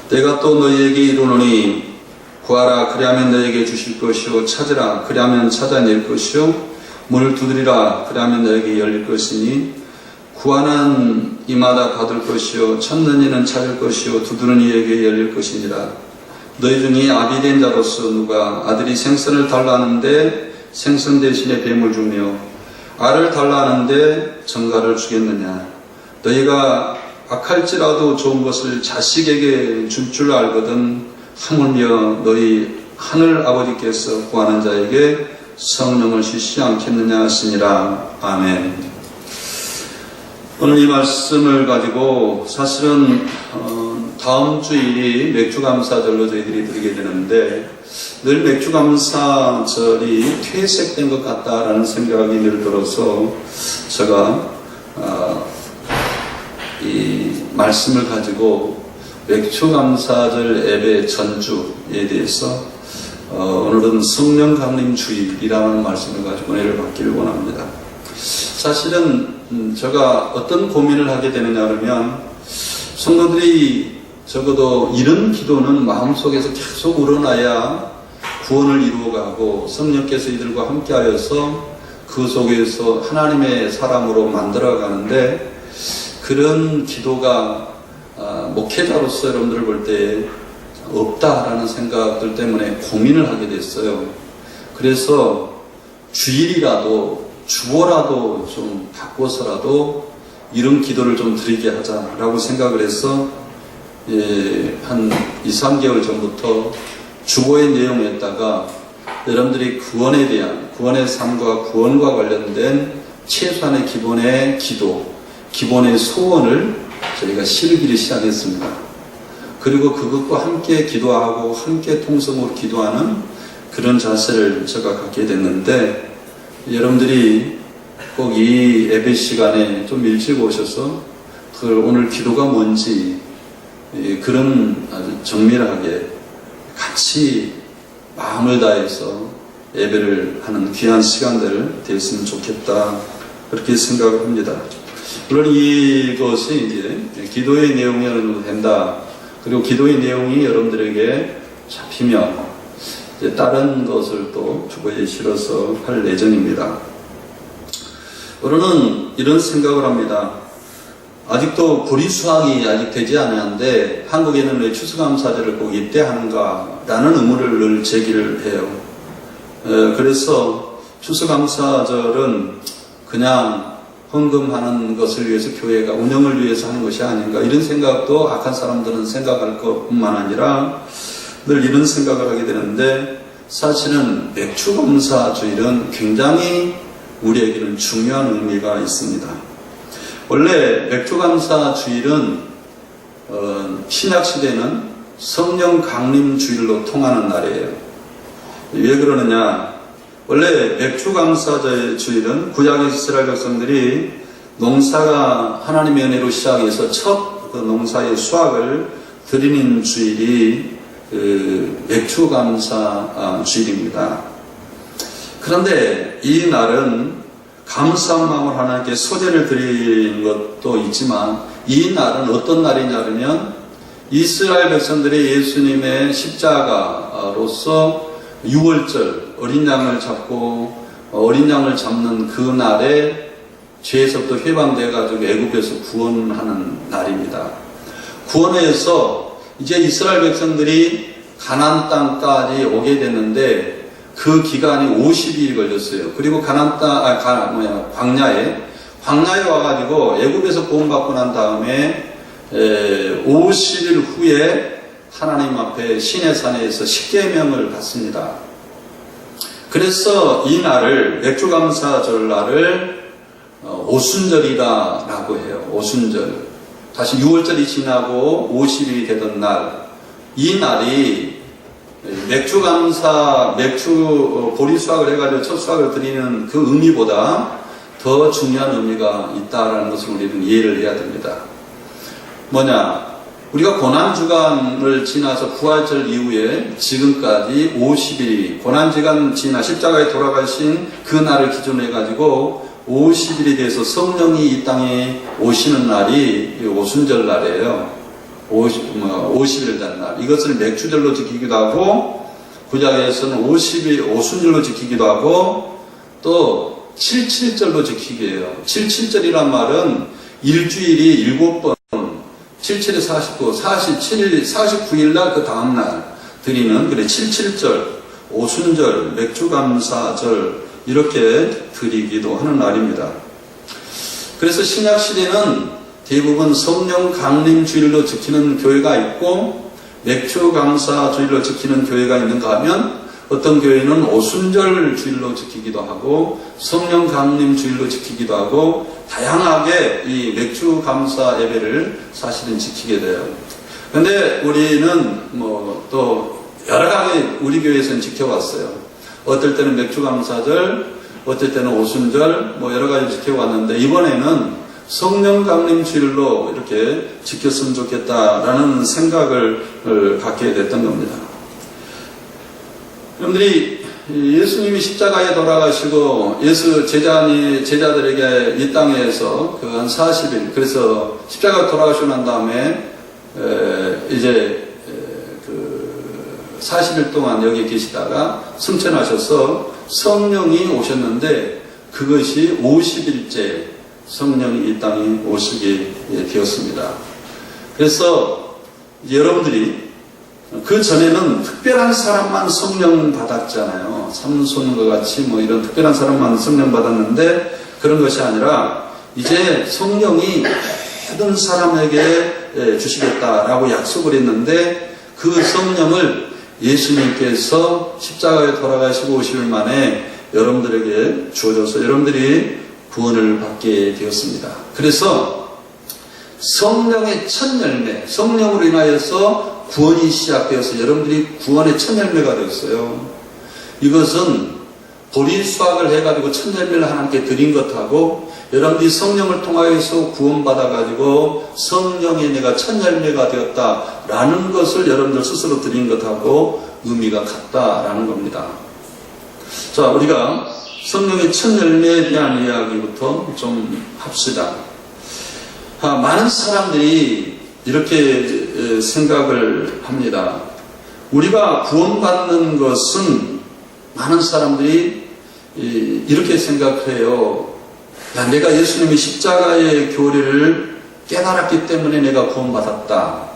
내가 또 너희에게 이르노니 구하라 그리하면 너희에게 주실 것이요 찾으라 그리하면 찾아낼 것이요 문을 두드리라 그리하면 너희에게 열릴 것이니 구하는 이마다 받을 것이요 찾는 이는 찾을 것이요 두드리는 이에게 열릴 것이니라. 너희 중에 아비 된 자로서 누가 아들이 생선을 달라 하는데 생선 대신에 뱀을 주며 알을 달라 하는데 정갈을 주겠느냐. 너희가 악할지라도 좋은 것을 자식에게 줄 줄 알거든 하물며 너희 하늘 아버지께서 구하는 자에게 성령을 주시지 않겠느냐 하시니라. 아멘. 오늘 이 말씀을 가지고 사실은 다음 주일이 맥주감사절로 저희들이 드리게 되는데 늘 맥주감사절이 퇴색된 것 같다라는 생각이 늘 들어서 제가 이 말씀을 가지고 맥주감사절 예배 전주에 대해서 오늘은 성령 강림 주일이라는 말씀을 가지고 은혜를 받기를 원합니다. 사실은 제가 어떤 고민을 하게 되느냐 그러면 성도들이 적어도 이런 기도는 마음속에서 계속 우러나야 구원을 이루어가고 성령께서 이들과 함께하여서 그 속에서 하나님의 사람으로 만들어가는데 그런 기도가 목회자로서 여러분들을 볼 때 없다라는 생각들 때문에 고민을 하게 됐어요. 그래서 주일이라도 주보라도 좀 바꿔서라도 이런 기도를 좀 드리게 하자라고 생각을 해서 한 2-3개월 전부터 주보의 내용에다가 여러분들이 구원에 대한 구원의 삶과 구원과 관련된 최소한의 기본의 기도, 기본의 소원을 저희가 실기를 시작했습니다. 그리고 그것과 함께 기도하고 함께 통성으로 기도하는 그런 자세를 제가 갖게 됐는데 여러분들이 꼭 이 예배 시간에 좀 일찍 오셔서 오늘 기도가 뭔지 그런 아주 정밀하게 같이 마음을 다해서 예배를 하는 귀한 시간들 됐으면 좋겠다 그렇게 생각을 합니다. 물론 이것이 이제 기도의 내용이 어느 정도 된다. 그리고 기도의 내용이 여러분들에게 잡히면 이제 다른 것을 또 주보에 실어서 할 예정입니다. 우리는 이런 생각을 합니다. 아직도 구리수학이 아직 되지 않았는데 한국에는 왜 추수감사절을 꼭 이때 하는가 라는 의문을 늘 제기를 해요. 그래서 추수감사절은 그냥 헌금하는 것을 위해서 교회가 운영을 위해서 하는 것이 아닌가 이런 생각도 악한 사람들은 생각할 것뿐만 아니라 늘 이런 생각을 하게 되는데 사실은 맥주감사주일은 굉장히 우리에게는 중요한 의미가 있습니다. 원래 맥주감사주일은 신약시대는 성령 강림주일로 통하는 날이에요. 왜 그러느냐? 원래 맥주감사주일은 구약 이스라엘 백성들이 농사가 하나님의 은혜로 시작해서 첫 그 농사의 수확을 드리는 주일이 맥주감사 주일입니다. 그런데 이 날은 감사한 마음으로 하나님께 소제를 드리는 것도 있지만 이 날은 어떤 날이냐면 이스라엘 백성들이 예수님의 십자가로서 유월절 어린 양을 잡고 어린 양을 잡는 그 날에 죄에서부터 회방되어 가지고 애굽에서 구원하는 날입니다. 구원해서 이제 이스라엘 백성들이 가나안 땅까지 오게 됐는데 그 기간이 50일이 걸렸어요. 그리고 광야에 와가지고 애굽에서 구원받고 난 다음에 50일 후에 하나님 앞에 시내산에서 십계명을 받습니다. 그래서 이 날을 맥주감사절 날을 오순절이라고 해요. 오순절. 다시 6월절이 지나고 50일이 되던 날, 이 날이 보리 수확을 해가지고 첫 수확을 드리는 그 의미보다 더 중요한 의미가 있다라는 것을 우리는 이해를 해야 됩니다. 뭐냐? 우리가 고난주간을 지나서 부활절 이후에 지금까지 50일이 고난주간 지나 십자가에 돌아가신 그 날을 기준으로 해가지고 50일이 돼서 성령이 이 땅에 오시는 날이 오순절 날이에요. 50일 된 날. 이것을 맥주절로 지키기도 하고, 구약에서는 50일 오순절로 지키기도 하고, 또 77절로 지키게 해요. 77절이란 말은 일주일이 7번, 77에 49, 47일, 49일 날 그 다음날 드리는, 그래, 77절, 오순절, 맥주감사절, 이렇게 드리기도 하는 날입니다. 그래서 신약시대는 대부분 성령 강림 주일로 지키는 교회가 있고, 맥주감사 주일로 지키는 교회가 있는가 하면, 어떤 교회는 오순절 주일로 지키기도 하고, 성령 강림 주일로 지키기도 하고, 다양하게 이 맥주감사 예배를 사실은 지키게 돼요. 근데 우리는 또 여러 가지 우리 교회에서는 지켜왔어요. 어떨 때는 맥주감사절, 어떨 때는 오순절, 여러 가지 지켜왔는데, 이번에는 성령 강림 주일로 이렇게 지켰으면 좋겠다라는 생각을 갖게 됐던 겁니다. 여러분들이 예수님이 십자가에 돌아가시고 제자들에게 이 땅에서 그 한 40일, 그래서 십자가에 돌아가시고 난 다음에 이제 그 40일 동안 여기 계시다가 승천하셔서 성령이 오셨는데, 그것이 50일째 성령이 이 땅에 오시게 되었습니다. 그래서 여러분들이 그 전에는 특별한 사람만 성령 받았잖아요. 삼손과 같이 이런 특별한 사람만 성령 받았는데, 그런 것이 아니라 이제 성령이 모든 사람에게 주시겠다라고 약속을 했는데, 그 성령을 예수님께서 십자가에 돌아가시고 50일 만에 여러분들에게 주어져서 여러분들이 구원을 받게 되었습니다. 그래서 성령의 첫 열매, 성령으로 인하여서 구원이 시작되어서 여러분들이 구원의 첫 열매가 되었어요. 이것은 보리수확을 해가지고 첫 열매를 하나님께 드린 것하고, 여러분들이 성령을 통하여서 구원받아가지고 성령의 내가 첫 열매가 되었다라는 것을 여러분들 스스로 드린 것하고 의미가 같다라는 겁니다. 자, 우리가 성령의 첫 열매에 대한 이야기부터 좀 합시다. 많은 사람들이 이렇게 생각을 합니다. 우리가 구원받는 것은 많은 사람들이 이렇게 생각해요. 내가 예수님의 십자가의 교리를 깨달았기 때문에 내가 구원받았다.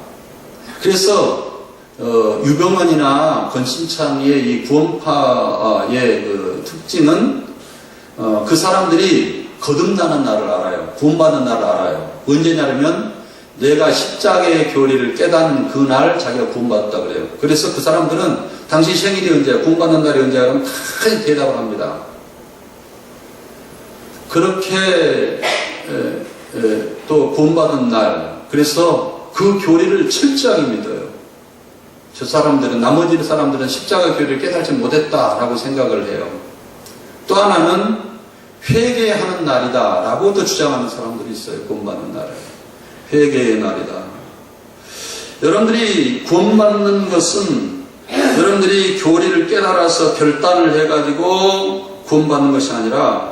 그래서 유병원이나 권신창의 이 구원파의 그 특징은 그 사람들이 거듭나는 날을 알아요. 구원받는 날을 알아요. 언제냐면 내가 십자가의 교리를 깨닫는 그날 자기가 구원받았다 그래요. 그래서 그 사람들은 당신 생일이 언제야, 구원받는 날이 언제야 그러면 다 대답을 합니다. 그렇게 또 구원받은 날, 그래서 그 교리를 철저하게 믿어요. 저 사람들은, 나머지 사람들은 십자가 교리를 깨달지 못했다라고 생각을 해요. 또 하나는 회개하는 날이다 라고 또 주장하는 사람들이 있어요. 구원받는 날을. 회개의 날이다. 여러분들이 구원받는 것은 여러분들이 교리를 깨달아서 결단을 해가지고 구원받는 것이 아니라,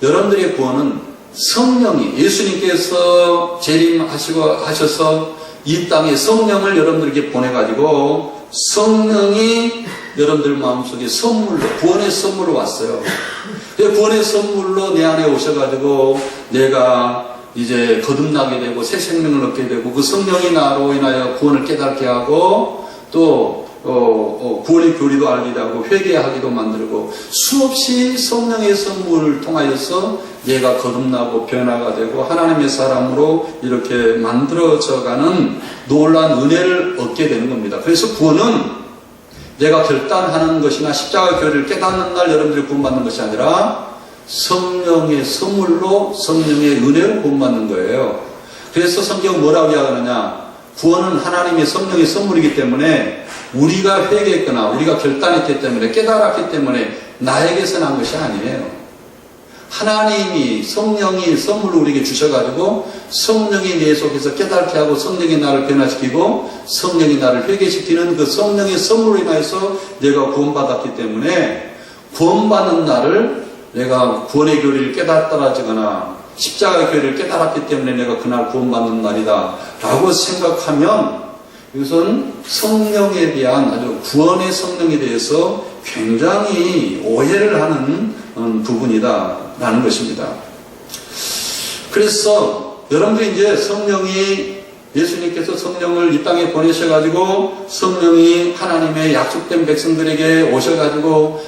여러분들의 구원은 성령이, 예수님께서 재림하셔서 이 땅에 성령을 여러분들에게 보내가지고 성령이 여러분들 마음속에 선물로, 구원의 선물로 왔어요. 구원의 선물로 내 안에 오셔가지고 내가 이제 거듭나게 되고 새 생명을 얻게 되고, 그 성령이 나로 인하여 구원을 깨닫게 하고, 또 구원의 교리도 알게 하고 회개하기도 만들고, 수없이 성령의 선물을 통하여서 얘가 거듭나고 변화가 되고 하나님의 사람으로 이렇게 만들어져가는 놀라운 은혜를 얻게 되는 겁니다. 그래서 구원은 내가 결단하는 것이나 십자가 교리를 깨닫는 날 여러분들이 구원받는 것이 아니라 성령의 선물로, 성령의 은혜로 구원받는 거예요. 그래서 성경은 뭐라고 이야기하느냐, 구원은 하나님의 성령의 선물이기 때문에 우리가 회개했거나 우리가 결단했기 때문에, 깨달았기 때문에 나에게서 난 것이 아니에요. 하나님이, 성령이 선물로 우리에게 주셔가지고 성령이 내 속에서 깨닫게 하고 성령이 나를 변화시키고 성령이 나를 회개시키는 그 성령의 선물로 인해서 내가 구원받았기 때문에, 구원받는 날을 내가 구원의 교리를 깨닫더라지거나 십자가의 교회를 깨달았기 때문에 내가 그날 구원받는 날이다 라고 생각하면 이것은 성령에 대한 아주 구원의 성령에 대해서 굉장히 오해를 하는 부분이다 라는 것입니다. 그래서 여러분들이 이제 예수님께서 성령을 이 땅에 보내셔가지고 성령이 하나님의 약속된 백성들에게 오셔가지고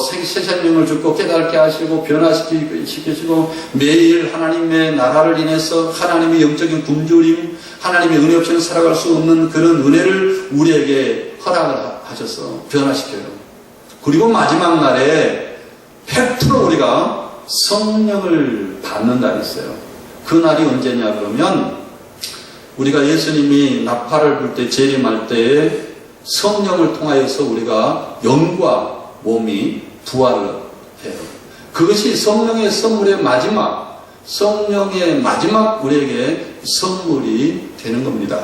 새 생명을 주고 깨닫게 하시고 변화시키시고 매일 하나님의 나라를 인해서 하나님의 영적인 굶주림, 하나님의 은혜 없이는 살아갈 수 없는 그런 은혜를 우리에게 허락을 하셔서 변화시켜요. 그리고 마지막 날에 100% 우리가 성령을 받는 날이 있어요. 그 날이 언제냐 그러면 우리가 예수님이 나팔을 불 때 재림할 때에 성령을 통하여서 우리가 영과 몸이 부활을 해요. 그것이 성령의 선물의 성령의 마지막 우리에게 선물이 되는 겁니다.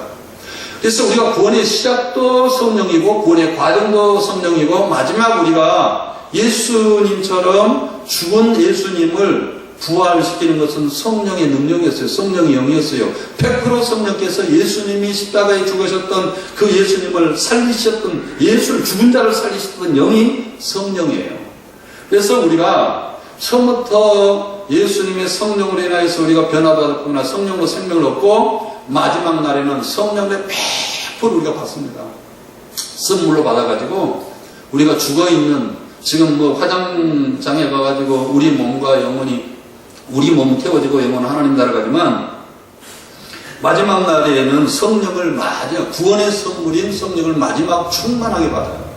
그래서 우리가 구원의 시작도 성령이고 구원의 과정도 성령이고 마지막 우리가 예수님처럼 죽은 예수님을 부활시키는 것은 성령의 능력이었어요. 성령의 영이었어요. 100% 성령께서 예수님이 십자가에 죽으셨던 그 예수님을 살리셨던 죽은 자를 살리셨던 영이 성령이에요. 그래서 우리가 처음부터 예수님의 성령으로 인하여서 우리가 변화받았구나, 성령으로 생명을 얻고 마지막 날에는 성령의 100% 우리가 받습니다. 선물로 받아가지고 우리가 죽어있는 지금 화장장에 가가지고 우리 몸과 영혼이 우리 몸은 태워지고 영혼은 하나님 나라 가지만 마지막 날에는 성령을 구원의 선물인 성령을 마지막 충만하게 받아요.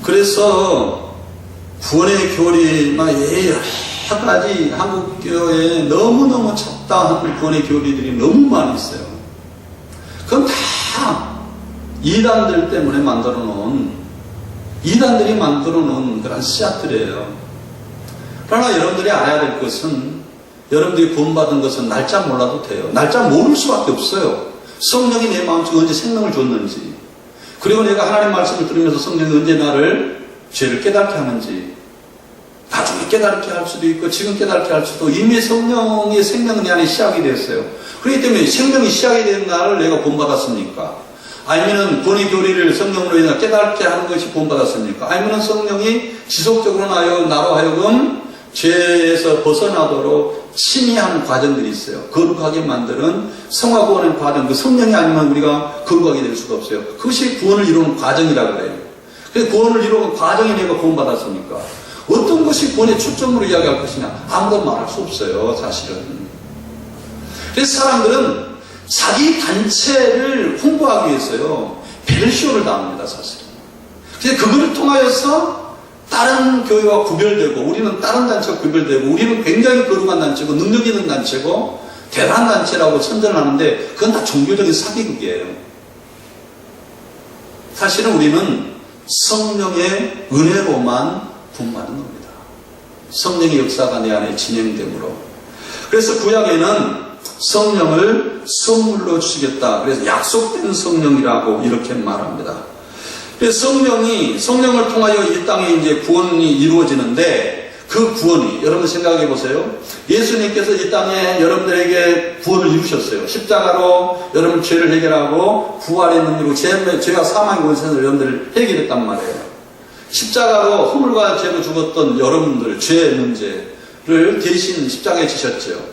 그래서 구원의 교리 여러 가지 한국교회에 너무너무 잡다한 구원의 교리들이 너무 많이 있어요. 그건 다 이단들 때문에 이단들이 만들어 놓은 그런 씨앗들이에요. 그러나 여러분들이 알아야 될 것은 여러분들이 구원받은 것은 날짜 몰라도 돼요. 날짜 모를 수밖에 없어요. 성령이 내 마음속에 언제 생명을 줬는지, 그리고 내가 하나님 말씀을 들으면서 성령이 언제 나를 죄를 깨닫게 하는지, 나중에 깨닫게 할 수도 있고 지금 깨닫게 할 수도, 이미 성령의 생명은 내 안에 시작이 됐어요. 그렇기 때문에 생명이 시작이 된 날을 내가 구원받았습니까? 아니면은 구원의 교리를 성령으로 인해 깨닫게 하는 것이 구원받았습니까? 아니면은 성령이 지속적으로 나로 하여금 죄에서 벗어나도록 침이하는 과정들이 있어요. 거룩하게 만드는 성화 구원의 과정, 그 성령이 아니면 우리가 거룩하게 될 수가 없어요. 그것이 구원을 이루는 과정이라고 그래요. 그래서 구원을 이루는 과정이 내가 구원받았습니까? 어떤 것이 구원의 초점으로 이야기할 것이냐? 아무도 말할 수 없어요, 사실은. 그래서 사람들은 자기 단체를 홍보하기 위해서요, 벨쇼를 당합니다, 사실은. 그래서 그거를 통하여서 다른 교회와 구별되고, 우리는 다른 단체와 구별되고, 우리는 굉장히 거룩한 단체고 능력 있는 단체고 대단한 단체라고 선전하는데 그건 다 종교적인 사기극이에요. 사실은 우리는 성령의 은혜로만 구원받는 겁니다. 성령의 역사가 내 안에 진행되므로. 그래서 구약에는 성령을 선물로 주시겠다, 그래서 약속된 성령이라고 이렇게 말합니다. 성령을 통하여 이 땅에 이제 구원이 이루어지는데, 그 구원이, 여러분 생각해 보세요. 예수님께서 이 땅에 여러분들에게 구원을 이루셨어요. 십자가로 여러분 죄를 해결하고 부활의 능력으로 죄와 사망의 권세를 여러분들을 해결했단 말이에요. 십자가로 허물과 죄로 죽었던 여러분들 죄의 문제를 대신 십자가에 지셨죠.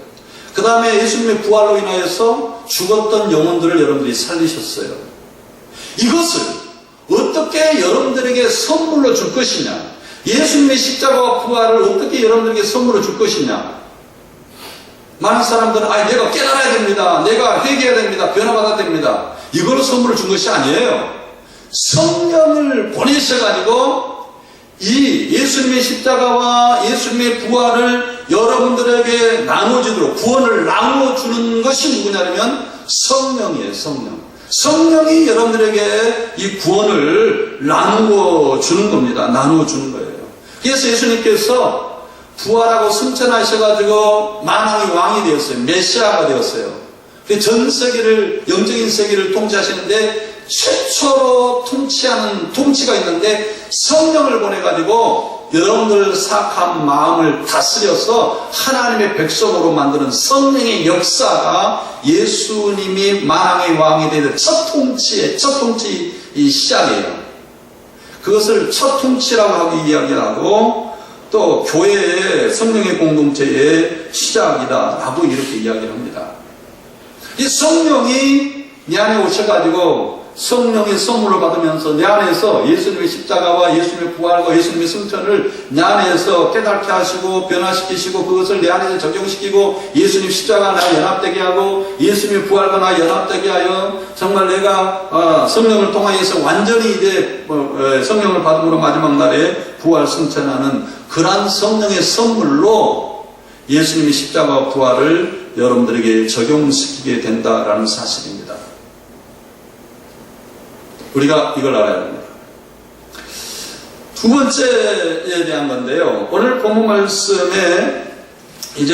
그 다음에 예수님의 부활로 인하여서 죽었던 영혼들을 여러분들이 살리셨어요. 이것을 어떻게 여러분들에게 선물로 줄 것이냐, 예수님의 십자가와 부활을 어떻게 여러분들에게 선물로 줄 것이냐. 많은 사람들은 내가 깨달아야 됩니다, 내가 회개해야 됩니다, 변화받아야 됩니다, 이걸로 선물을 준 것이 아니에요. 성령을 보내셔가지고 이 예수님의 십자가와 예수님의 부활을 여러분들에게 나눠주도록, 구원을 나눠주는 것이 누구냐면 성령이에요. 성령이 여러분들에게 이 구원을 나누어 주는 겁니다. 나누어 주는 거예요. 그래서 예수님께서 부활하고 승천하셔가지고 만왕의 왕이 되었어요. 메시아가 되었어요. 전 세계를, 영적인 세계를 통치하시는데 최초로 통치가 있는데 성령을 보내가지고 여러분들 사악한 마음을 다스려서 하나님의 백성으로 만드는 성령의 역사가 예수님이 만왕의 왕이 되는 첫 통치 시작이에요. 그것을 첫 통치라고 하고 이야기하고 또 교회의 성령의 공동체의 시작이다라고 이렇게 이야기를 합니다. 이 성령이 내 안에 오셔가지고 성령의 선물을 받으면서 내 안에서 예수님의 십자가와 예수님의 부활과 예수님의 승천을 내 안에서 깨닫게 하시고 변화시키시고 그것을 내 안에서 적용시키고 예수님 십자가 나와 연합되게 하고 예수님의 부활과 나와 연합되게 하여 정말 내가 성령을 통하여서 완전히 이제 성령을 받음으로 마지막 날에 부활 승천하는 그러한 성령의 선물로 예수님의 십자가와 부활을 여러분들에게 적용시키게 된다라는 사실입니다. 우리가 이걸 알아야 합니다. 두 번째에 대한 건데요. 오늘 본문 말씀에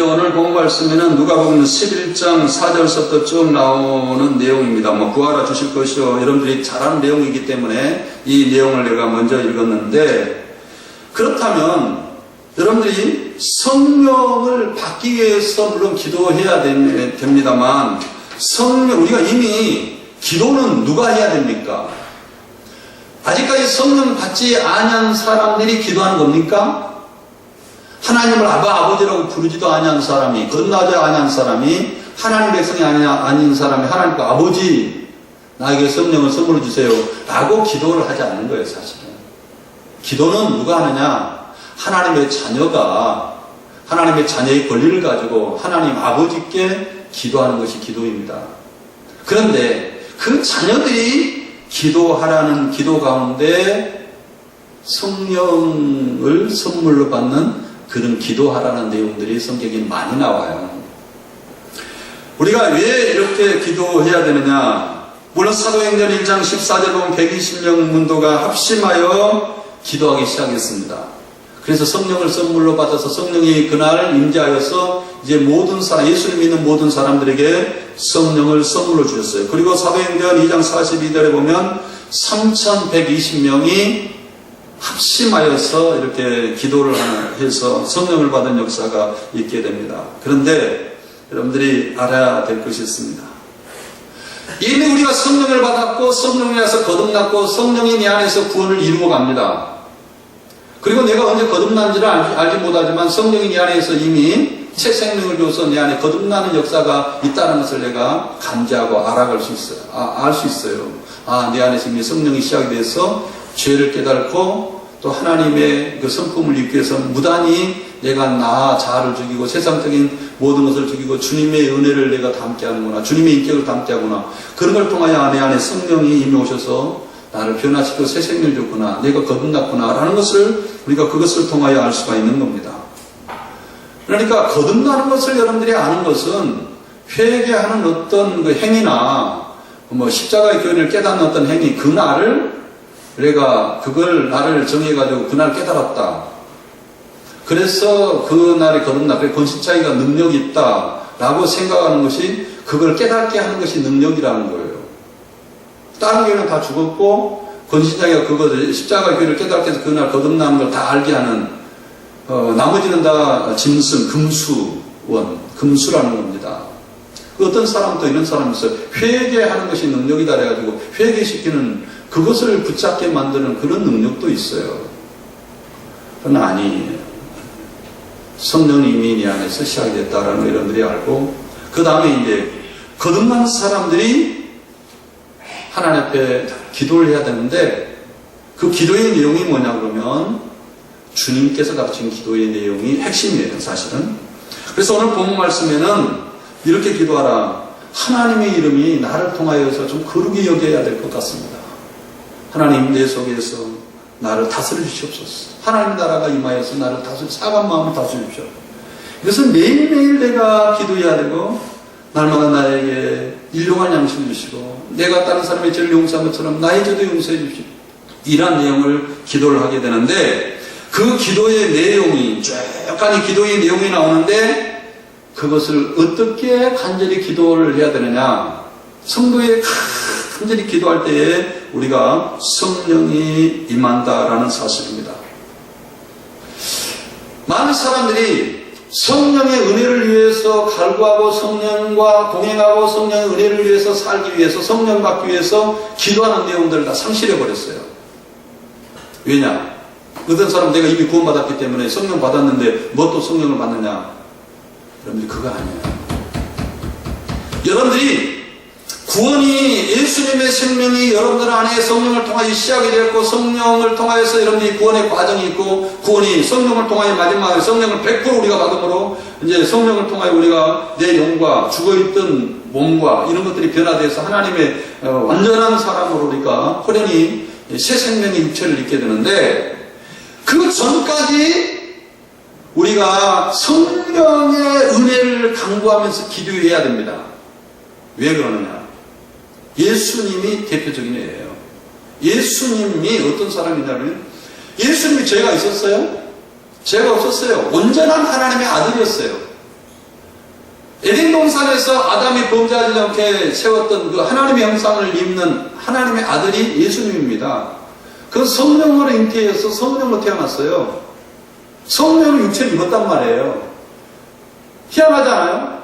오늘 본문 말씀에는 누가복음 11장 4절서부터 쭉 나오는 내용입니다. 구하라 주실 것이요. 여러분들이 잘 아는 내용이기 때문에 이 내용을 내가 먼저 읽었는데 그렇다면 여러분들이 성령을 받기 위해서 물론 기도해야 됩니다만 우리가 이미 기도는 누가 해야 됩니까? 아직까지 성령 받지 아니한 사람들이 기도하는 겁니까? 하나님을 아버지라고 부르지도 아니한 사람이, 거듭나지 아니한 사람이, 하나님 백성이 아닌 사람이 하나님과 아버지, 나에게 성령을 선물로 주세요 라고 기도를 하지 않는 거예요, 사실은. 기도는 누가 하느냐? 하나님의 자녀가 하나님의 자녀의 권리를 가지고 하나님 아버지께 기도하는 것이 기도입니다. 그런데 그 자녀들이 기도하라는 기도 가운데 성령을 선물로 받는 그런 기도하라는 내용들이 성경에 많이 나와요. 우리가 왜 이렇게 기도해야 되느냐? 물론 사도행전 1장 14절 보면 120명 문도가 합심하여 기도하기 시작했습니다. 그래서 성령을 선물로 받아서 성령이 그날 임재하여서 이제 모든 사람, 예수를 믿는 모든 사람들에게 성령을 선물로 주셨어요. 그리고 사도행전 2장 42절에 보면 3,120명이 합심하여서 이렇게 기도를 해서 성령을 받은 역사가 있게 됩니다. 그런데 여러분들이 알아야 될 것이 있습니다. 이미 우리가 성령을 받았고 성령이라서 거듭났고 성령이 내 안에서 구원을 이루고 갑니다. 그리고 내가 언제 거듭난지를 알지 못하지만 성령이 내 안에서 이미 새 생명을 줘서 내 안에 거듭나는 역사가 있다는 것을 내가 감지하고 알아갈 수 있어요. 알 수 있어요. 내 안에서 이미 성령이 시작이 돼서 죄를 깨닫고 또 하나님의 그 성품을 입기 위해서 무단히 내가 나 자아를 죽이고 세상적인 모든 것을 죽이고 주님의 은혜를 내가 담게 하는구나. 주님의 인격을 담게 하구나. 그런 걸 통하여 내 안에 성령이 이미 오셔서 나를 변화시키고 새 생명을 줬구나. 내가 거듭났구나. 라는 것을 우리가 그것을 통하여 알 수가 있는 겁니다. 그러니까 거듭나는 것을 여러분들이 아는 것은 회개하는 어떤 그 행위나 십자가의 교리를 깨닫는 어떤 행위, 그날을 내가 그걸 나를 정해가지고 그날 깨달았다. 그래서 그날이 거듭나. 권신차이가 능력이 있다. 라고 생각하는 것이 그걸 깨닫게 하는 것이 능력이라는 거예요. 다른 교회는 다 죽었고 권신자가 그것을 십자가 교회를 깨닫게 해서 그날 거듭나는 걸 다 알게 하는 나머지는 다 짐승, 금수라는 겁니다. 어떤 사람도 이런 사람이 있어요. 회개하는 것이 능력이다 그래가지고 회개시키는 그것을 붙잡게 만드는 그런 능력도 있어요. 그러나 아니에요. 성령님이 내 안에서 시작이 됐다라는 걸 여러분들이 알고 그 다음에 이제 거듭난 사람들이 하나님 앞에 기도를 해야 되는데 그 기도의 내용이 뭐냐 그러면 주님께서 가르친 기도의 내용이 핵심이에요, 사실은. 그래서 오늘 본문 말씀에는 이렇게 기도하라. 하나님의 이름이 나를 통하여서 좀 거룩히 여겨야 될 것 같습니다. 하나님 내 속에서 나를 다스려 주시옵소서. 하나님 나라가 임하여서 나를 사간 마음을 다스려 주십시오. 이것은 매일매일 내가 기도해야 되고 날마다 나에게 일용할 양식을 주시고 내가 다른 사람의 죄를 용서한 것처럼 나의 죄도 용서해 주십시오. 이런 내용을 기도를 하게 되는데 그 기도의 내용이 쭉 기도의 내용이 나오는데 그것을 어떻게 간절히 기도를 해야 되느냐. 성도에 간절히 기도할 때에 우리가 성령이 임한다라는 사실입니다. 많은 사람들이 성령의 은혜를 위해서 갈구하고 성령과 동행하고 성령의 은혜를 위해서 살기 위해서 성령 받기 위해서 기도하는 내용들을 다 상실해 버렸어요. 왜냐? 어떤 사람 내가 이미 구원받았기 때문에 성령 받았는데 뭐 또 성령을 받느냐? 여러분들 그거 아니에요. 여러분들이 구원이 예수님의 생명이 여러분들 안에 성령을 통하여 시작이 되었고 성령을 통하여서 여러분들이 구원의 과정이 있고 구원이 성령을 통하여 마지막에 성령을 100% 우리가 받음으로 이제 성령을 통하여 우리가 내 영과 죽어있던 몸과 이런 것들이 변화되어서 하나님의 완전한 사람으로 우리가 호련히 새 생명의 육체를 입게 되는데 그 전까지 우리가 성령의 은혜를 강구하면서 기도해야 됩니다. 왜 그러느냐? 예수님이 대표적인 예예요. 예수님이 어떤 사람이냐면 예수님이 죄가 있었어요? 죄가 없었어요. 온전한 하나님의 아들이었어요. 에덴 동산에서 아담이 범죄하지 않게 세웠던 그 하나님의 형상을 입는 하나님의 아들이 예수님입니다. 그 성령으로 잉태해서 성령으로 태어났어요. 성령을 육체를 입었단 말이에요. 희한하지 않아요?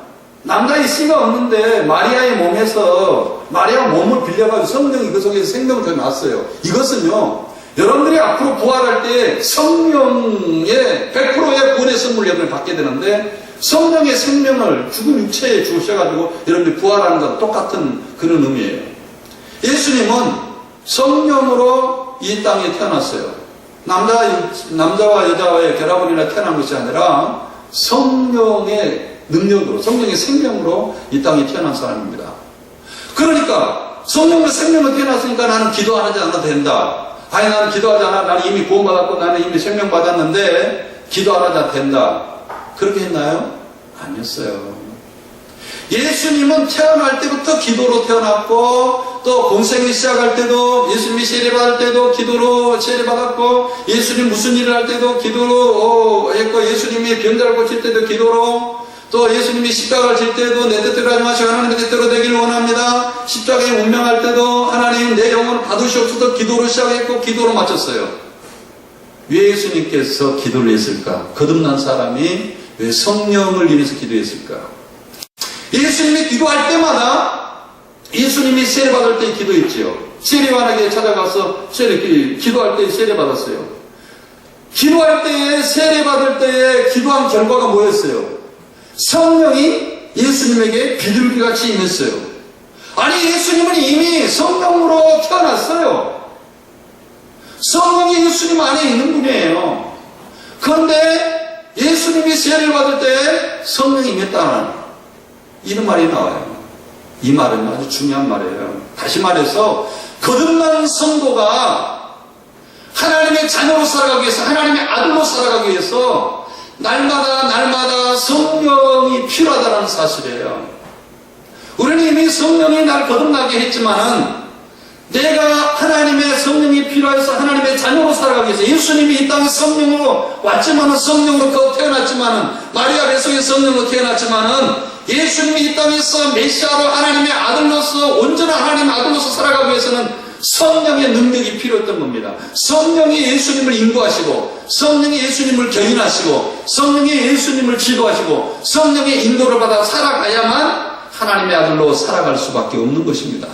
남자의 씨가 없는데 마리아의 몸에서 마리아 몸을 빌려가지고 성령이 그 속에서 생명을 더 낳았어요. 이것은요, 여러분들이 앞으로 부활할 때 성령의 100%의 구원의 선물을 여러분이 받게 되는데 성령의 생명을 죽은 육체에 주셔가지고 여러분들이 부활하는 것과 똑같은 그런 의미예요. 예수님은 성령으로 이 땅에 태어났어요. 남자와 여자와의 결합을 인해 태어난 것이 아니라 성령의 능력으로, 성령의 생명으로 이 땅에 태어난 사람입니다. 그러니까 성령의 생명으로 태어났으니까 나는 기도 안 하지 않아도 된다. 아니 나는 기도하지 않아. 나는 이미 구원받았고 나는 이미 생명 받았는데 기도 안 하지 된다. 그렇게 했나요? 아니었어요. 예수님은 태어날 때부터 기도로 태어났고 또 공생이 시작할 때도 예수님이 세례받을 때도 기도로 세례받았고 예수님 무슨 일을 할 때도 기도로 했고 예수님이 병자를 고칠 때도 기도로 또 예수님이 십자가를 질 때도 내 뜻대로 하지 마시고 하나님의 뜻대로 되기를 원합니다. 십자가에 운명할 때도 하나님 내 영혼을 받으시옵소서 기도로 시작했고 기도로 마쳤어요. 왜 예수님께서 기도를 했을까? 거듭난 사람이 왜 성령을 인해서 기도했을까? 예수님이 기도할 때마다 예수님이 세례받을 때 기도했지요. 세례관에게 찾아가서 기도할 때 세례받았어요. 기도할 때에 세례받을 때에 기도한 결과가 뭐였어요? 성령이 예수님에게 비둘기같이 임했어요. 아니 예수님은 이미 성령으로 태어났어요. 성령이 예수님 안에 있는 분이에요. 그런데 예수님이 세례를 받을 때 성령이 임했다는 이런 말이 나와요. 이 말은 아주 중요한 말이에요. 다시 말해서 거듭난 성도가 하나님의 자녀로 살아가기 위해서 하나님의 아들로 살아가기 위해서 날마다 성령이 필요하다는 사실이에요. 우리는 이미 성령이 날 거듭나게 했지만은 내가 하나님의 성령이 필요해서 하나님의 자녀로 살아가기 위해서 예수님이 이 땅에 성령으로 왔지만은 성령으로 태어났지만은 마리아 뱃속에 성령으로 태어났지만은 예수님이 이 땅에서 메시아로 하나님의 아들로서 온전한 하나님의 아들로서 살아가기 위해서는 성령의 능력이 필요했던 겁니다. 성령이 예수님을 인도하시고 성령이 예수님을 견인하시고 성령이 예수님을 지도하시고 성령의 인도를 받아 살아가야만 하나님의 아들로 살아갈 수밖에 없는 것입니다.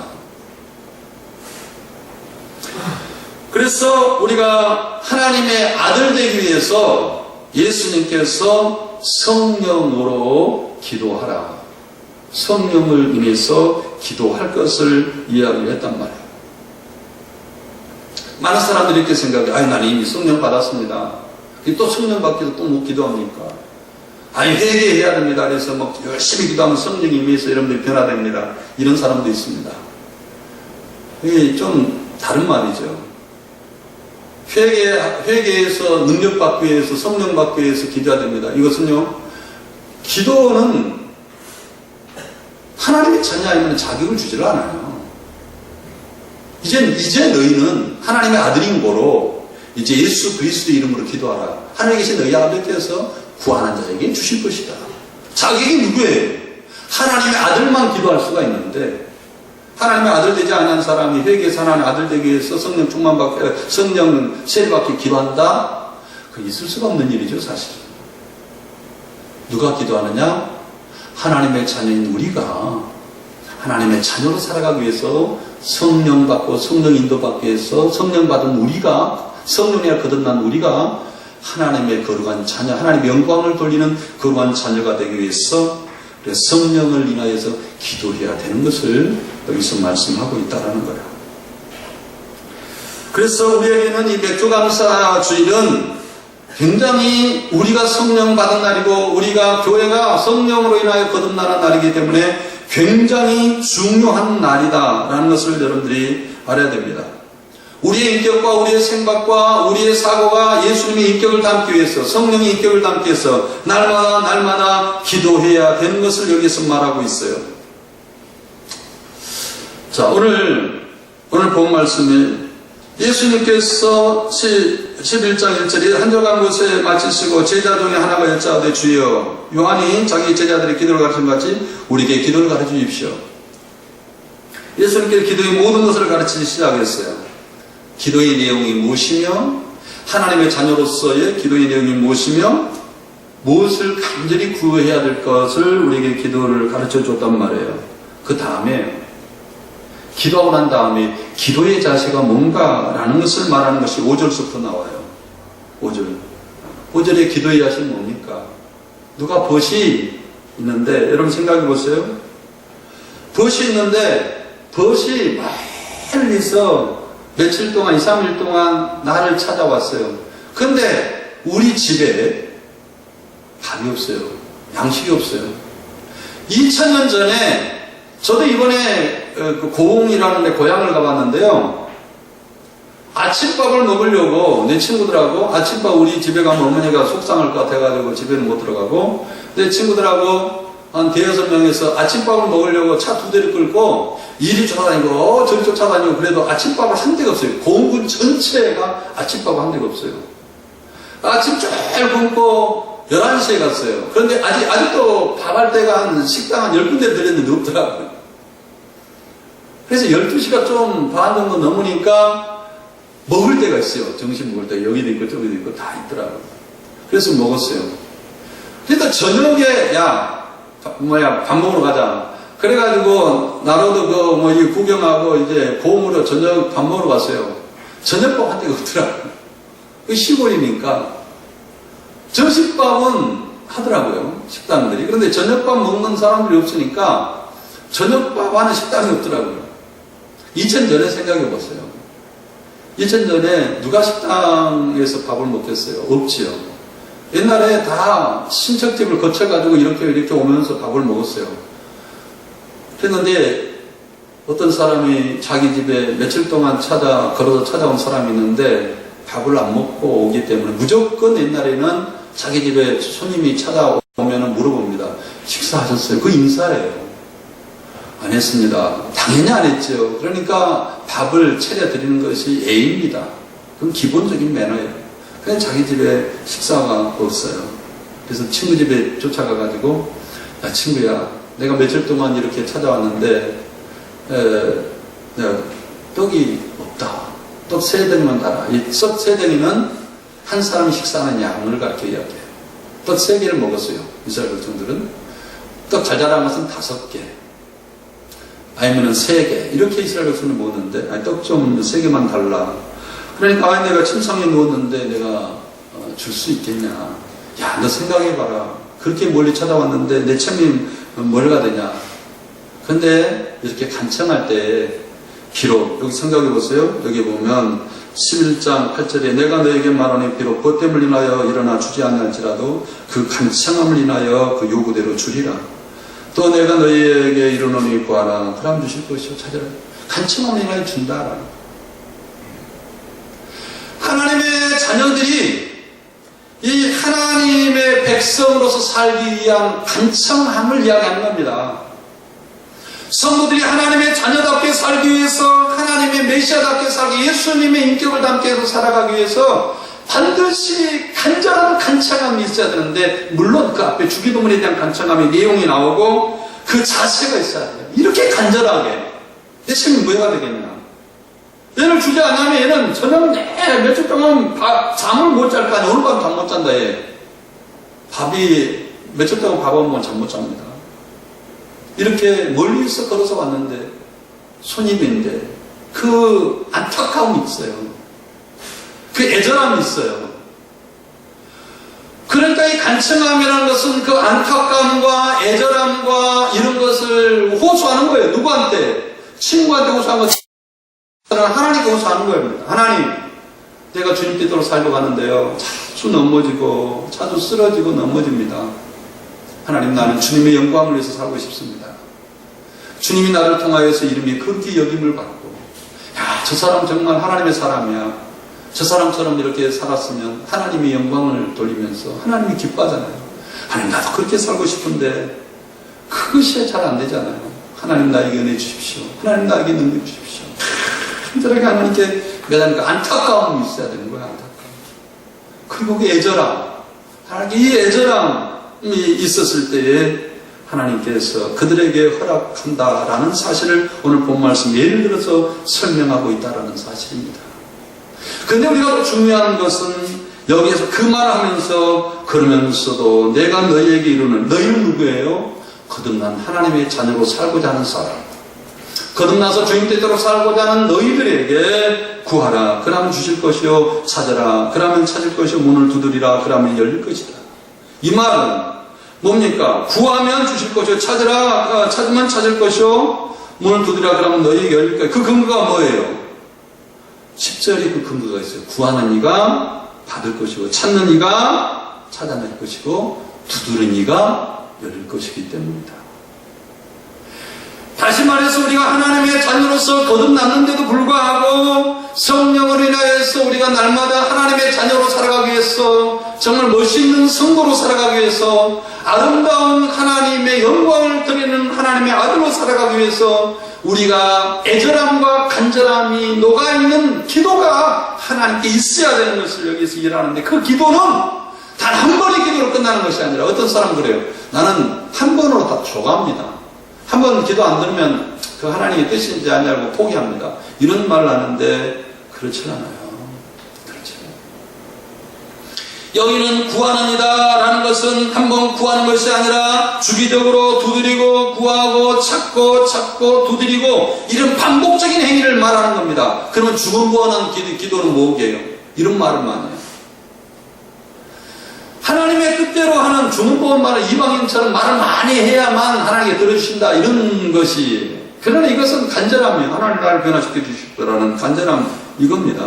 그래서 우리가 하나님의 아들 되기 위해서 예수님께서 성령으로 기도하라. 성령을 인해서 기도할 것을 이야기를 했단 말이에요. 많은 사람들이 이렇게 생각해요. 아니 나는 이미 성령 받았습니다. 또 성령 받기도 또 못 기도합니까? 아니 회개해야 됩니다. 그래서 막 열심히 기도하면 성령이 임해서 여러분들이 변화됩니다. 이런 사람도 있습니다. 이게 좀 다른 말이죠. 회개해서 능력 받기 위해서 성령 받기 위해서 기도해야 됩니다. 이것은요, 기도는 하나님의 자녀이면 자격을 주지를 않아요. 이제 너희는 하나님의 아들인 거로 이제 예수 그리스도 이름으로 기도하라. 하늘에 계신 너희 아버지께서 구하는 자에게 주실 것이다. 자격이 누구예요? 하나님의 아들만 기도할 수가 있는데 하나님의 아들 되지 않은 사람이 회개해서 하나님의 아들 되기 위해서 성령 충만받기, 성령 세례받기 기도한다? 그 있을 수가 없는 일이죠, 사실. 누가 기도하느냐? 하나님의 자녀인 우리가 하나님의 자녀로 살아가기 위해서 성령 받고 성령 인도받기 위해서 성령 받은 우리가 성령에 거듭난 우리가 하나님의 거룩한 자녀, 하나님의 영광을 돌리는 거룩한 자녀가 되기 위해서 성령을 인하여서 기도해야 되는 것을 여기서 말씀하고 있다는 거예요. 그래서 우리에게는 이 맥주감사 주일은 굉장히 우리가 성령 받은 날이고 우리가 교회가 성령으로 인하여 거듭나는 날이기 때문에 굉장히 중요한 날이다라는 것을 여러분들이 알아야 됩니다. 우리의 인격과 우리의 생각과 우리의 사고가 예수님의 인격을 담기 위해서 성령의 인격을 담기 위해서 날마다 기도해야 되는 것을 여기서 말하고 있어요. 자, 오늘 본 말씀에 예수님께서 11장 1절에 한적한 곳에 마치시고 제자 중에 하나가 여짜오되 주여, 요한이 자기 제자들의 기도를 가르친 것 같이 우리에게 기도를 가르쳐 주십시오. 예수님께서 기도의 모든 것을 가르치기 시작했어요. 기도의 내용이 무엇이며 하나님의 자녀로서의 기도의 내용이 무엇이며 무엇을 간절히 구해야 될 것을 우리에게 기도를 가르쳐 줬단 말이에요. 그 다음에 기도하고 난 다음에 기도의 자세가 뭔가라는 것을 말하는 것이 5절부터 나와요. 5절에 기도의 자세는 뭡니까? 누가 벗이 있는데 여러분 생각해 보세요. 벗이 있는데 벗이 멀리서 며칠 동안 2, 3일 동안 나를 찾아왔어요. 근데 우리 집에 밥이 없어요. 양식이 없어요. 2000년 전에 저도 이번에 고흥이라는 데 고향을 가봤는데요. 아침밥을 먹으려고 내 친구들하고 아침밥 우리 집에 가면 어머니가 속상할 것 같아가지고 집에는 못 들어가고 내 친구들하고 한 5-6명에서 아침밥을 먹으려고 차 2대를 끌고 이리 쫓아다니고 저리 쫓아다니고 그래도 아침밥을 한 데가 없어요. 고흥군 전체가 아침밥을 한 데가 없어요. 아침 쭉 굶고 11시에 갔어요. 그런데 아직도 밥할 때가 한 식당 한 10군데 들렸는데 없더라고요. 그래서 12시가 좀 반 정도 넘으니까 먹을 때가 있어요. 점심 먹을 때 여기도 있고 저기도 있고 다 있더라고요. 그래서 먹었어요. 그러니까 저녁에 밥 먹으러 가자. 그래가지고 나로도 이 구경하고 이제 고흥으로 저녁 밥 먹으러 갔어요. 저녁밥 한 데가 없더라고요. 시골이니까 점심밥은 하더라고요. 식당들이. 그런데 저녁밥 먹는 사람들이 없으니까 저녁밥 하는 식당이 없더라고요. 2000 전에 생각해 보세요. 2000 전에 누가 식당에서 밥을 먹겠어요? 없지요. 옛날에 다 친척집을 거쳐가지고 이렇게 오면서 밥을 먹었어요. 그랬는데 어떤 사람이 자기 집에 며칠 동안 걸어서 찾아온 사람이 있는데 밥을 안 먹고 오기 때문에 무조건 옛날에는 자기 집에 손님이 찾아오면 물어봅니다. 식사하셨어요? 그 인사예요. 안 했습니다. 당연히 안 했죠. 그러니까 밥을 차려드리는 것이 예의입니다. 그건 기본적인 매너예요. 그냥 자기 집에 식사가 없어요. 그래서 친구 집에 쫓아가가지고 야 친구야, 내가 며칠 동안 이렇게 찾아왔는데 떡이 없다. 떡 3덩이만 달아. 이 떡 3덩이는 한 사람이 식사하는 양을 가르쳐 이야기해요. 떡 3개를 먹었어요. 이스라엘 백성들은. 떡 잘 자라는 것은 5개. 아니면 3개. 이렇게 이스라엘 백성을 먹었는데 떡 좀 3개만 달라. 그러니까 내가 침상에 누웠는데 내가 줄 수 있겠냐. 야, 너 생각해봐라. 그렇게 멀리 찾아왔는데 내 책임 뭐가 되냐. 근데 이렇게 간청할 때 비록 여기 생각해 보세요. 여기 보면 11장 8절에 내가 너에게 말하니 비록 보탬을 인하여 일어나 주지 않을지라도 그 간청함을 인하여 그 요구대로 주리라. 또 내가 너희에게 이르노니 구하라. 그럼 주실 것이요 찾아라. 간청함을 인하여 준다. 하나님의 자녀들이 이 하나님의 백성으로서 살기 위한 간청함을 이야기하는 겁니다. 성도들이 하나님의 자녀답게 살기 위해서 하나님의 메시아답게 살기 예수님의 인격을 담게 해서 살아가기 위해서 반드시 간절한 간청함이 있어야 되는데 물론 그 앞에 주기도문에 대한 간청함의 내용이 나오고 그 자세가 있어야 돼요. 이렇게 간절하게 예수님이 뭐가 되겠냐. 얘를 주지 않으면 얘는 저녁 며칠 동안 잠을 못 잘 거 아니야. 오늘 밤 잠 못 잔다 얘. 밥이 며칠 동안 밥 안 먹으면 잠 못 잡니다. 이렇게 멀리서 걸어서 왔는데 손님인데 그 안타까움이 있어요. 그 애절함이 있어요. 그러니까 이 간청함이라는 것은 그 안타까움과 애절함과 이런 것을 호소하는 거예요. 누구한테? 친구한테 호소하는 것, 하나님께 호소하는 거예요. 하나님, 내가 주님 뜻대로 살려고 하는데요. 자주 넘어지고, 자주 쓰러지고 넘어집니다. 하나님, 나는 주님의 영광을 위해서 살고 싶습니다. 주님이 나를 통하여서 이름이 극히 여김을 받고, 야, 저 사람 정말 하나님의 사람이야. 저 사람처럼 이렇게 살았으면 하나님의 영광을 돌리면서 하나님이 기뻐하잖아요. 하나님, 나도 그렇게 살고 싶은데 그것이 잘 안 되잖아요. 하나님, 나에게 은혜 주십시오. 하나님, 나에게 능력 주십시오. 간절하게 하나님께 매달리니까 안타까움이 있어야 되는 거야. 안타까움. 그리고 그 애절함, 하나님께 이 애절함이 있었을 때에 하나님께서 그들에게 허락한다라는 사실을 오늘 본 말씀 예를 들어서 설명하고 있다라는 사실입니다. 근데 우리가 더 중요한 것은 여기에서 그 말하면서 그러면서도 내가 너희에게 이르는, 너희는 누구예요? 거듭난 하나님의 자녀로 살고자 하는 사람, 거듭나서 주님 뜻대로 살고자 하는 너희들에게 구하라, 그러면 주실 것이요, 찾아라, 그러면 찾을 것이요, 문을 두드리라, 그러면 열릴 것이다. 이 말은 뭡니까? 구하면 주실 것이요, 찾으면 찾을 것이요, 문을 두드리라, 그러면 너희에게 열릴 것이요. 그 근거가 뭐예요? 10절에 그 근거가 있어요. 구하는 이가 받을 것이고, 찾는 이가 찾아낼 것이고, 두드리는 이가 열릴 것이기 때문이다. 다시 말해서 우리가 하나님의 자녀로서 거듭났는데도 불구하고 성령을 인하여서 우리가 날마다 하나님의 자녀로 살아가기 위해서, 정말 멋있는 성도로 살아가기 위해서, 아름다운 하나님의 영광을 드리는 하나님의 아들로 살아가기 위해서 우리가 애절함과 간절함이 녹아있는 기도가 하나님께 있어야 되는 것을 여기서 일하는데, 그 기도는 단 한 번의 기도로 끝나는 것이 아니라, 어떤 사람 그래요. 나는 한 번으로 다 조갑니다. 한 번 기도 안 들으면 그 하나님의 뜻인지 아니냐고 포기합니다. 이런 말을 하는데 그렇지 않아요. 그렇지 않아요. 여기는 구하는 이다 라는 것은 한 번 구하는 것이 아니라 주기적으로 두드리고 구하고 찾고 두드리고 이런 반복적인 행위를 말하는 겁니다. 그러면 죽은 구하는 기도는 뭐게요? 이런 말을 많이 해요. 하나님의 뜻대로 하는 주문법은 말은 이방인처럼 말을 많이 해야만 하나님께 들어주신다, 이런 것이. 그러나 이것은 간절함이에요. 하나님 나를 변화시켜 주십시오라는 간절함, 이겁니다.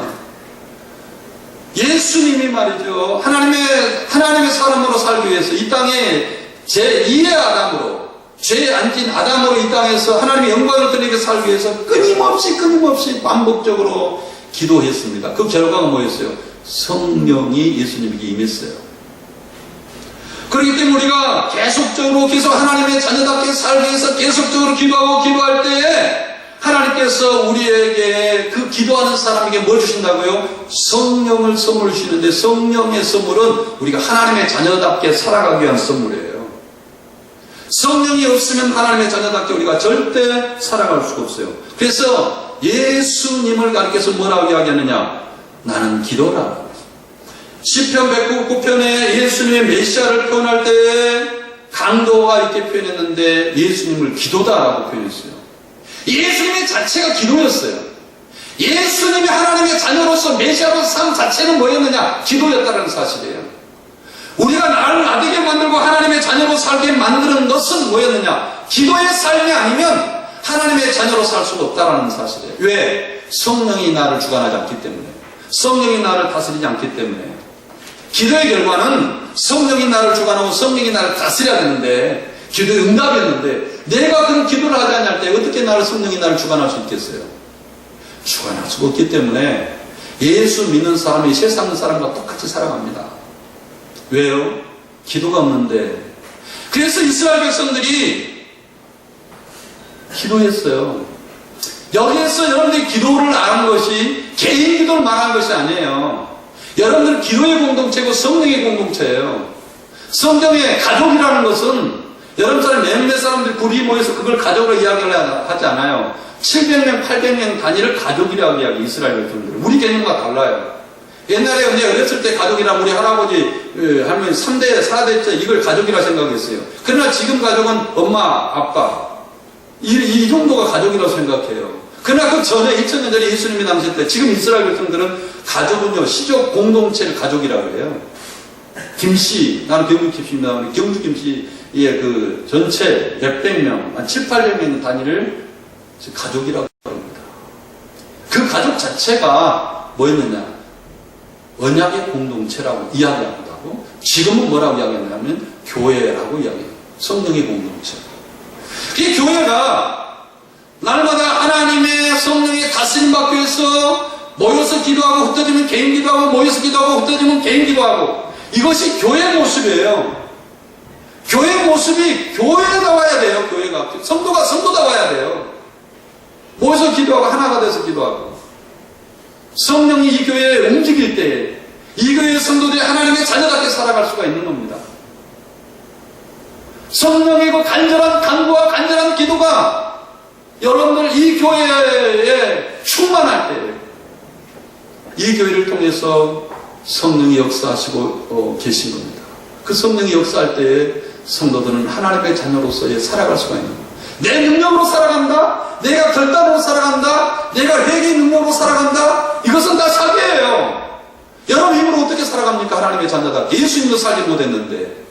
예수님이 말이죠, 하나님의 사람으로 살기 위해서 이 땅에 제2의 아담으로, 죄에 앉은 아담으로 이 땅에서 하나님의 영광을 드리게 살기 위해서 끊임없이 반복적으로 기도했습니다. 그 결과가 뭐였어요? 성령이 예수님에게 임했어요. 그렇기 때문에 우리가 계속 하나님의 자녀답게 살기 위해서 계속적으로 기도할 때에 하나님께서 우리에게 그 기도하는 사람에게 뭘 주신다고요? 성령을 선물 주시는데, 성령의 선물은 우리가 하나님의 자녀답게 살아가기 위한 선물이에요. 성령이 없으면 하나님의 자녀답게 우리가 절대 살아갈 수가 없어요. 그래서 예수님을 가리켜서 뭐라고 이야기하느냐? 나는 기도라. 시편 109편에 예수님의 메시아를 표현할 때 강도가 이렇게 표현했는데 예수님을 기도다라고 표현했어요. 예수님의 자체가 기도였어요. 예수님이 하나님의 자녀로서 메시아로서 삶 자체는 뭐였느냐? 기도였다는 사실이에요. 우리가 나를 나되게 만들고 하나님의 자녀로 살게 만드는 것은 뭐였느냐? 기도의 삶이 아니면 하나님의 자녀로 살 수가 없다는 사실이에요. 왜? 성령이 나를 주관하지 않기 때문에, 성령이 나를 다스리지 않기 때문에. 기도의 결과는 성령이 나를 주관하고 성령이 나를 다스려야 되는데, 기도의 응답이었는데, 내가 그런 기도를 하지 않을 때 어떻게 성령이 나를 주관할 수 있겠어요? 주관할 수가 없기 때문에 예수 믿는 사람이 세상 사람과 똑같이 살아갑니다. 왜요? 기도가 없는데. 그래서 이스라엘 백성들이 기도했어요. 여기에서 여러분들이 기도를 말한 것이 개인 기도를 말한 것이 아니에요. 여러분들 기도의 공동체고 성령의 공동체예요. 성경의 가족이라는 것은 여러분들 몇몇 사람들이 둘이 모여서 그걸 가족으로 이야기를 하지 않아요. 700명, 800명 단위를 가족이라고 이야기해요. 이스라엘 백성들은. 우리 개념과 달라요. 옛날에 이제 어렸을 때 가족이란 우리 할아버지, 할머니 3대, 4대째 이걸 가족이라 생각했어요. 그러나 지금 가족은 엄마, 아빠. 이 정도가 가족이라고 생각해요. 그러나 그 전에 2000년 전에 예수님이 나오실 때 지금 이스라엘 백성들은 가족은요, 시족 공동체를 가족이라고 해요. 김씨, 나는 경주 김씨입니다. 경주 김씨의 그 전체 몇백 명, 한 7, 800명 단위를 가족이라고 합니다. 그 가족 자체가 뭐였느냐? 언약의 공동체라고 이야기하기도 하고, 지금은 뭐라고 이야기하냐면 교회라고 이야기해요. 성령의 공동체. 이 교회가 날마다 하나님의 성령의 다스림 받기 위해서 모여서 기도하고 흩어지면 개인 기도하고 모여서 기도하고 흩어지면 개인 기도하고, 이것이 교회의 모습이에요. 교회의 모습이 교회다워야 돼요. 교회가 성도가 성도다워야 돼요. 모여서 기도하고 하나가 돼서 기도하고, 성령이 이 교회에 움직일 때 이 교회의 성도들이 하나님의 자녀답게 살아갈 수가 있는 겁니다. 성령의 그 간절한 간구와 간절한 기도가 여러분들 이 교회에 충만할 때 이 교회를 통해서 성령이 역사하시고 계신 겁니다. 그 성령이 역사할 때에 성도들은 하나님의 자녀로서의 살아갈 수가 있는 겁니다. 내 능력으로 살아간다? 내가 결단으로 살아간다? 내가 회개의 능력으로 살아간다? 이것은 다 사기예요. 여러분 힘으로 어떻게 살아갑니까? 하나님의 자녀다. 예수님도 살지 못했는데,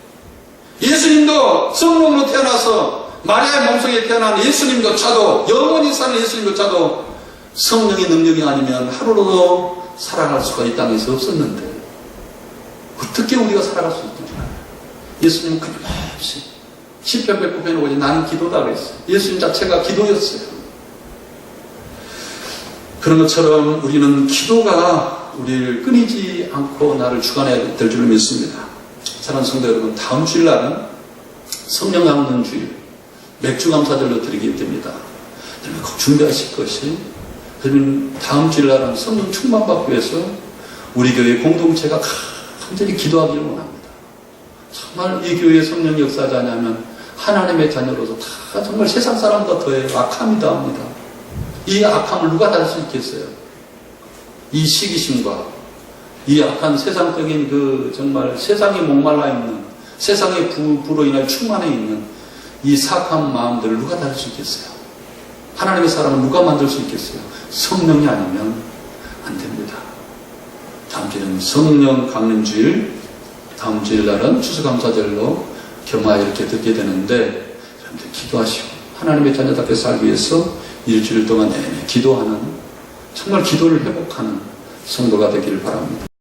예수님도 성령으로 태어나서 마리아의 몸속에 태어난 예수님조차도, 영원히 사는 예수님조차도 성령의 능력이 아니면 하루로도 살아갈 수가 이 땅에서 없었는데 어떻게 우리가 살아갈 수 있느냐? 예수님은 끊임없이 시편 109편에 오지 나는 기도다 그랬어요. 예수님 자체가 기도였어요. 그런 것처럼 우리는 기도가 우리를 끊이지 않고 나를 주관해야 될 줄 믿습니다. 사랑하는 성도 여러분, 다음 주일날은 성령 감는 주일, 맥주 감사절로 드리게 됩니다. 여러분 꼭 준비하실 것이, 여러분 다음 주일날은 성령 충만받기 위해서 우리 교회 공동체가 간절히 기도하기를 원합니다. 정말 이 교회에 성령이 역사하지 않으면 하나님의 자녀로서 다 정말 세상 사람보다 더해요. 악함이 더합니다. 이 악함을 누가 달 수 있겠어요? 이 시기심과 이 악한 세상적인 그 정말 세상에 목말라 있는, 세상의 부로 인해 충만해 있는 이 사악한 마음들을 누가 달 수 있겠어요? 하나님의 사람은 누가 만들 수 있겠어요? 성령이 아니면 안 됩니다. 다음 주에는 성령 강림주일, 다음 주일날은 추수감사절로 겸하여 이렇게 듣게 되는데, 여러분들 기도하시고 하나님의 자녀답게 살기 위해서 일주일 동안 내내 기도하는, 정말 기도를 회복하는 성도가 되기를 바랍니다.